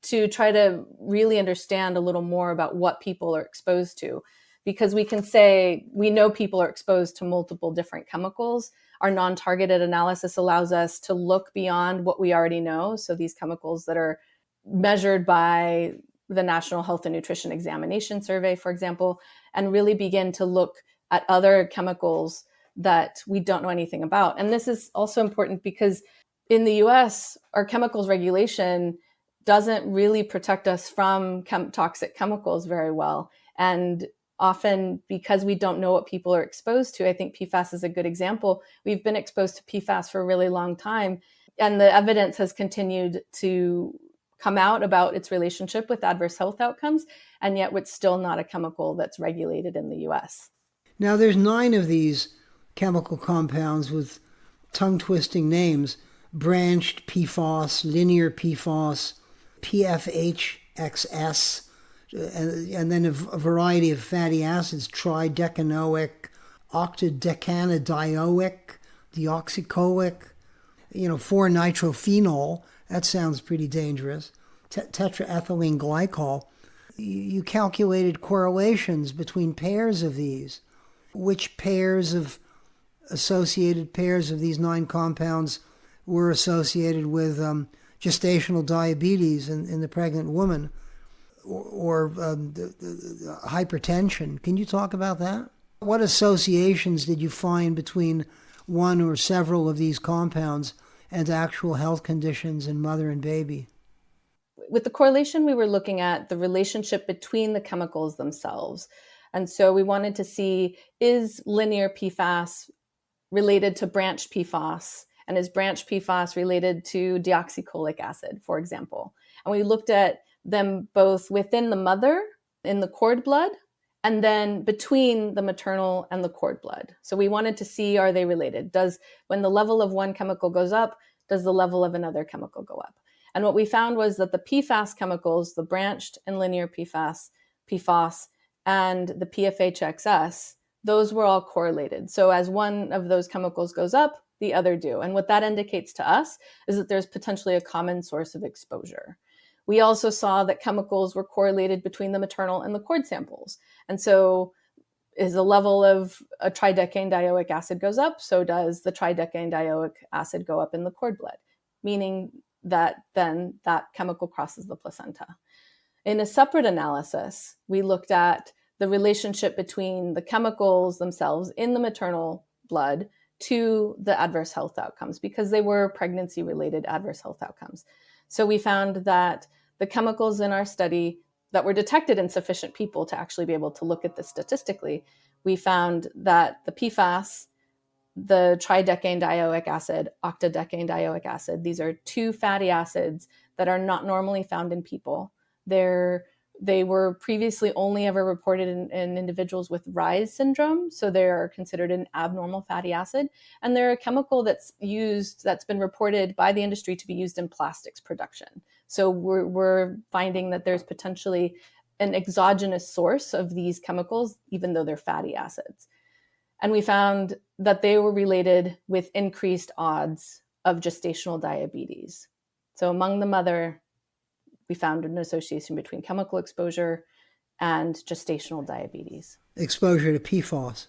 to try to really understand a little more about what people are exposed to. Because we can say we know people are exposed to multiple different chemicals. Our non-targeted analysis allows us to look beyond what we already know. So these chemicals that are measured by the National Health and Nutrition Examination Survey, for example, and really begin to look at other chemicals that we don't know anything about. And this is also important because in the US, our chemicals regulation doesn't really protect us from toxic chemicals very well. And often, because we don't know what people are exposed to, I think PFAS is a good example. We've been exposed to PFAS for a really long time, and the evidence has continued to come out about its relationship with adverse health outcomes, and yet it's still not a chemical that's regulated in the US. Now, there's 9 of these chemical compounds with tongue-twisting names: branched PFAS, linear PFAS, PFHXS, and then a variety of fatty acids: tridecanoic, octadecanoidioic, deoxychoic, 4-nitrophenol. That sounds pretty dangerous. Tetraethylene glycol. You calculated correlations between pairs of these. Which associated pairs of these 9 compounds were associated with gestational diabetes in the pregnant woman, or the hypertension? Can you talk about that? What associations did you find between one or several of these compounds and actual health conditions in mother and baby? With the correlation, we were looking at the relationship between the chemicals themselves. And so we wanted to see, is linear PFAS related to branched PFAS? And is branched PFAS related to deoxycholic acid, for example? And we looked at them both within the mother, in the cord blood, and then between the maternal and the cord blood. So we wanted to see, are they related? When the level of one chemical goes up, does the level of another chemical go up? And what we found was that the PFAS chemicals, the branched and linear PFAS, and the PFHXS, those were all correlated. So as one of those chemicals goes up, the other do. And what that indicates to us is that there's potentially a common source of exposure. We also saw that chemicals were correlated between the maternal and the cord samples. And so as the level of a tridecane-dioic acid goes up, so does the tridecane-dioic acid go up in the cord blood, meaning that then that chemical crosses the placenta. In a separate analysis, we looked at the relationship between the chemicals themselves in the maternal blood to the adverse health outcomes, because they were pregnancy-related adverse health outcomes. So we found that the chemicals in our study that were detected in sufficient people to actually be able to look at this statistically, we found that the PFAS, the tridecane-dioic acid, octadecane-dioic acid, these are 2 fatty acids that are not normally found in people. They were previously only ever reported in individuals with Reye's syndrome, so they are considered an abnormal fatty acid. And they're a chemical that's been reported by the industry to be used in plastics production. So we're finding that there's potentially an exogenous source of these chemicals, even though they're fatty acids. And we found that they were related with increased odds of gestational diabetes. So among the mother, we found an association between chemical exposure and gestational diabetes. Exposure to PFAS.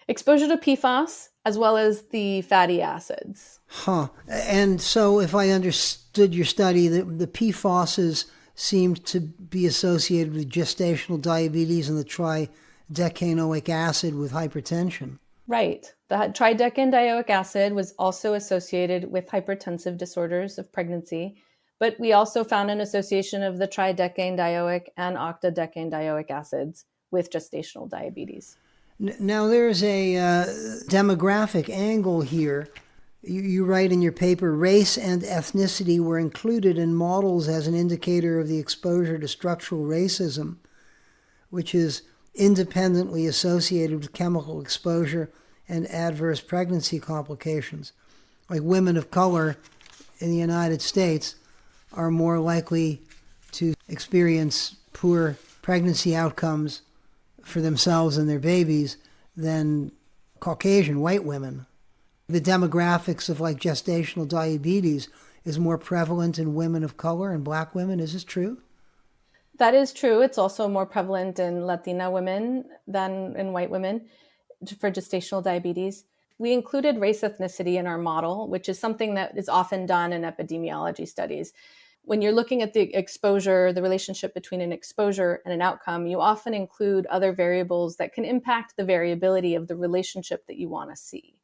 Exposure to PFAS, as well as the fatty acids. And so if I understood your study, the PFASs seemed to be associated with gestational diabetes and the tridecanoic acid with hypertension. Right. The tridecane-dioic acid was also associated with hypertensive disorders of pregnancy, but we also found an association of the tridecane-dioic and octadecane-dioic acids with gestational diabetes. Now, there's a demographic angle here. You write in your paper, race and ethnicity were included in models as an indicator of the exposure to structural racism, which is independently associated with chemical exposure and adverse pregnancy complications. Like women of color in the United States are more likely to experience poor pregnancy outcomes for themselves and their babies than Caucasian white women. The demographics of like gestational diabetes is more prevalent in women of color and Black women. Is this true? That is true. It's also more prevalent in Latina women than in white women for gestational diabetes. We included race ethnicity in our model, which is something that is often done in epidemiology studies. When you're looking at the exposure, the relationship between an exposure and an outcome, you often include other variables that can impact the variability of the relationship that you want to see.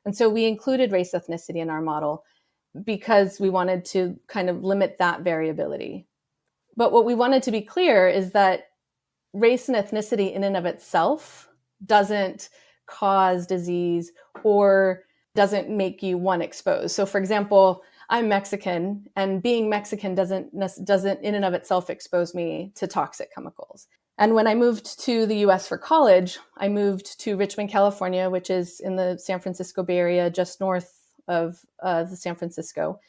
And so we included race ethnicity in our model because we wanted to kind of limit that variability. But what we wanted to be clear is that race and ethnicity in and of itself doesn't cause disease or doesn't make you one exposed. So for example, I'm Mexican, and being Mexican doesn't in and of itself expose me to toxic chemicals. And when I moved to the US for college, I moved to Richmond, California, which is in the San Francisco Bay Area, just north of the San Francisco.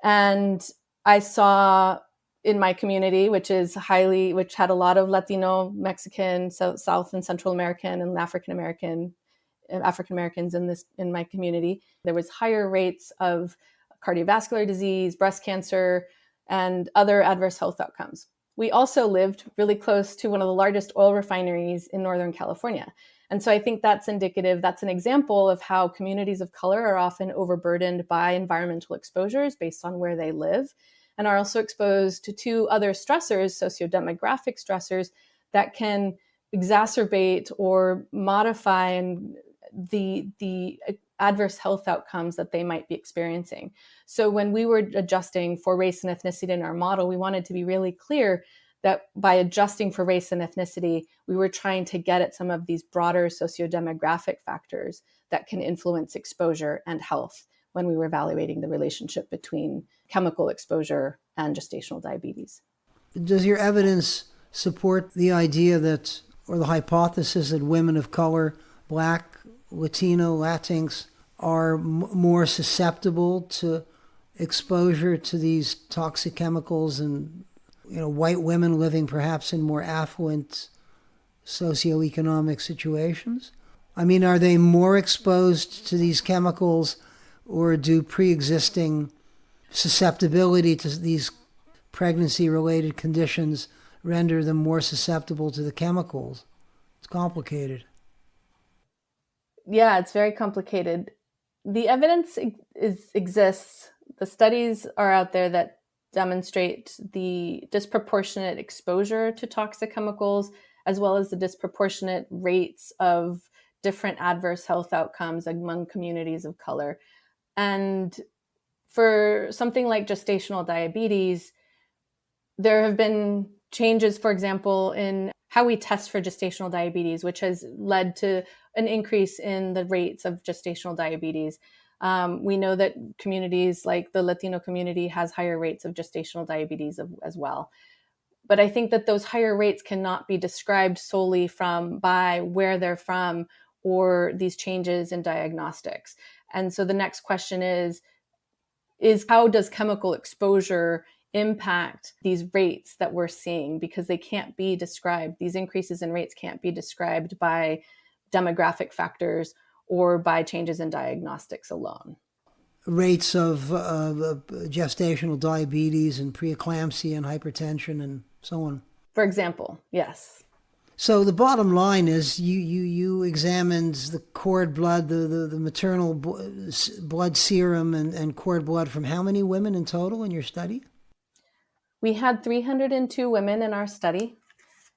And I saw in my community, which had a lot of Latino, Mexican, South and Central American and African Americans in my community, there was higher rates of cardiovascular disease, breast cancer, and other adverse health outcomes. We also lived really close to one of the largest oil refineries in Northern California. And so I think that's an example of how communities of color are often overburdened by environmental exposures based on where they live, and are also exposed to other stressors, sociodemographic stressors, that can exacerbate or modify the adverse health outcomes that they might be experiencing. So when we were adjusting for race and ethnicity in our model, we wanted to be really clear that by adjusting for race and ethnicity, we were trying to get at some of these broader sociodemographic factors that can influence exposure and health when we were evaluating the relationship between chemical exposure and gestational diabetes. Does your evidence support the idea that, or the hypothesis that women of color, Black, Latino, Latinx, are more susceptible to exposure to these toxic chemicals and white women living perhaps in more affluent socioeconomic situations? I mean, are they more exposed to these chemicals, or do pre-existing susceptibility to these pregnancy-related conditions render them more susceptible to the chemicals? It's complicated. Yeah, it's very complicated. The evidence exists. The studies are out there that demonstrate the disproportionate exposure to toxic chemicals, as well as the disproportionate rates of different adverse health outcomes among communities of color. And for something like gestational diabetes, there have been changes, for example, in how we test for gestational diabetes, which has led to an increase in the rates of gestational diabetes. We know that communities like the Latino community has higher rates of gestational diabetes as well. But I think that those higher rates cannot be described solely by where they're from or these changes in diagnostics. And so the next question is how does chemical exposure impact these rates that we're seeing? Because they can't be described, these increases in rates can't be described by demographic factors or by changes in diagnostics alone. Rates of gestational diabetes and preeclampsia and hypertension and so on. For example, yes. So the bottom line is you examined the cord blood, the maternal blood serum and cord blood from how many women in total in your study? We had 302 women in our study,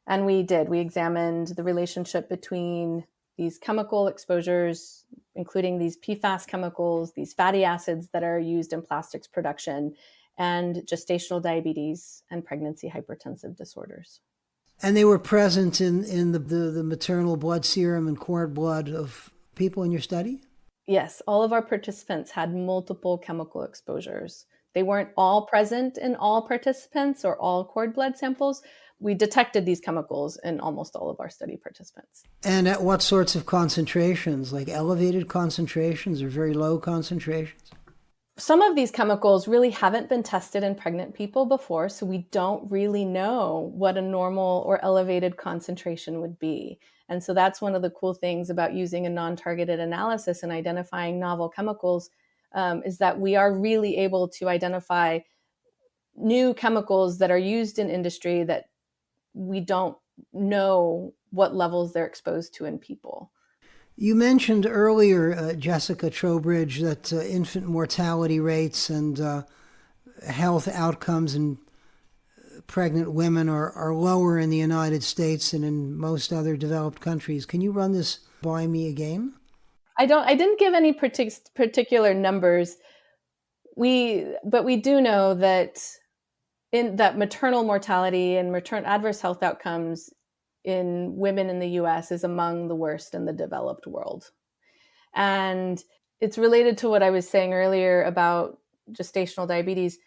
and we examined the relationship between these chemical exposures, including these PFAS chemicals, these fatty acids that are used in plastics production, and gestational diabetes and pregnancy hypertensive disorders. And they were present in the maternal blood serum and cord blood of people in your study? Yes, all of our participants had multiple chemical exposures. They weren't all present in all participants or all cord blood samples. We detected these chemicals in almost all of our study participants. And at what sorts of concentrations, like elevated concentrations or very low concentrations? Some of these chemicals really haven't been tested in pregnant people before, so we don't really know what a normal or elevated concentration would be. And so that's one of the cool things about using a non-targeted analysis and identifying novel chemicals is that we are really able to identify new chemicals that are used in industry that we don't know what levels they're exposed to in people. You mentioned earlier, Jessica Trowbridge, that infant mortality rates and health outcomes in pregnant women are lower in the United States than in most other developed countries. Can you run this by me again? I didn't give any particular numbers. But we do know that that maternal mortality and adverse health outcomes in women in the US is among the worst in the developed world. And it's related to what I was saying earlier about gestational diabetes.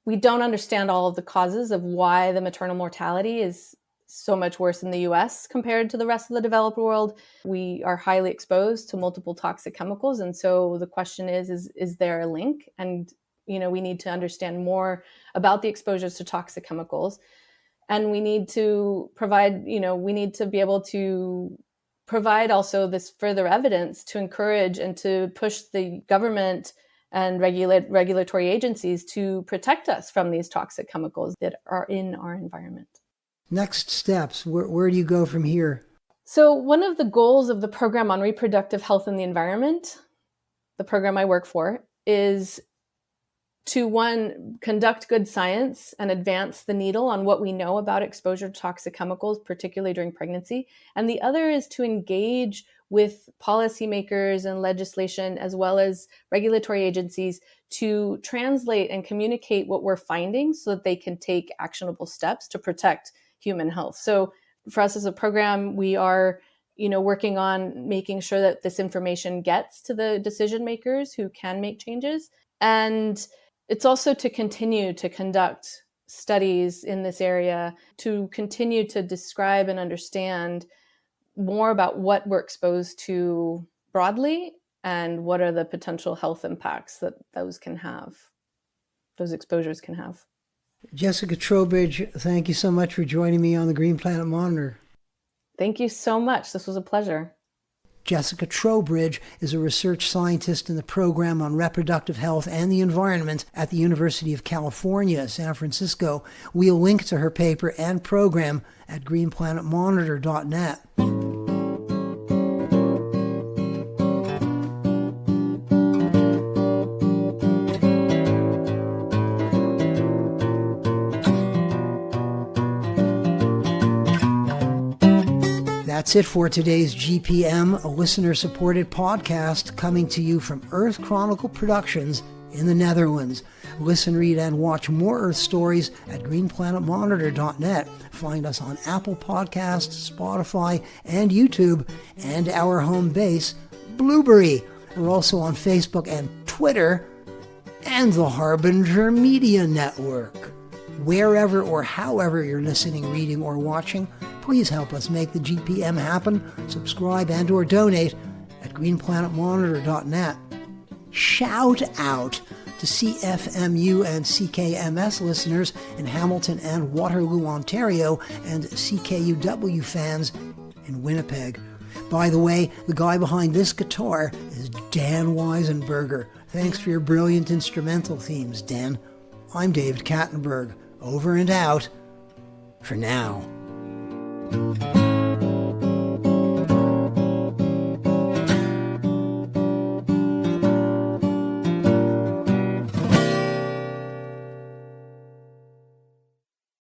We don't understand all of the causes of why the maternal mortality is so much worse in the US compared to the rest of the developed world. We are highly exposed to multiple toxic chemicals. And so the question is there a link? And, we need to understand more about the exposures to toxic chemicals. And we need to provide, we need to be able to provide also this further evidence to encourage and to push the government and regulatory agencies to protect us from these toxic chemicals that are in our environment. Next steps, where do you go from here? So one of the goals of the Program on Reproductive Health and the Environment, the program I work for, is to, one, conduct good science and advance the needle on what we know about exposure to toxic chemicals, particularly during pregnancy. And the other is to engage with policymakers and legislation, as well as regulatory agencies, to translate and communicate what we're finding so that they can take actionable steps to protect human health. So for us as a program, we are working on making sure that this information gets to the decision makers who can make changes. And it's also to continue to conduct studies in this area, to continue to describe and understand more about what we're exposed to broadly and what are the potential health impacts that those exposures can have. Jessica Trowbridge, thank you so much for joining me on the Green Planet Monitor. Thank you so much. This was a pleasure. Jessica Trowbridge is a research scientist in the Program on Reproductive Health and the Environment at the University of California, San Francisco. We'll link to her paper and program at greenplanetmonitor.net. That's it for today's GPM, a listener-supported podcast coming to you from Earth Chronicle Productions in the Netherlands. Listen, read, and watch more Earth stories at greenplanetmonitor.net. Find us on Apple Podcasts, Spotify, and YouTube, and our home base, Blueberry. We're also on Facebook and Twitter, and the Harbinger Media Network. Wherever or however you're listening, reading, or watching, please help us make the GPM happen. Subscribe and or donate at greenplanetmonitor.net. Shout out to CFMU and CKMS listeners in Hamilton and Waterloo, Ontario, and CKUW fans in Winnipeg. By the way, the guy behind this guitar is Dan Weisenberger. Thanks for your brilliant instrumental themes, Dan. I'm David Kattenberg. Over and out. For now.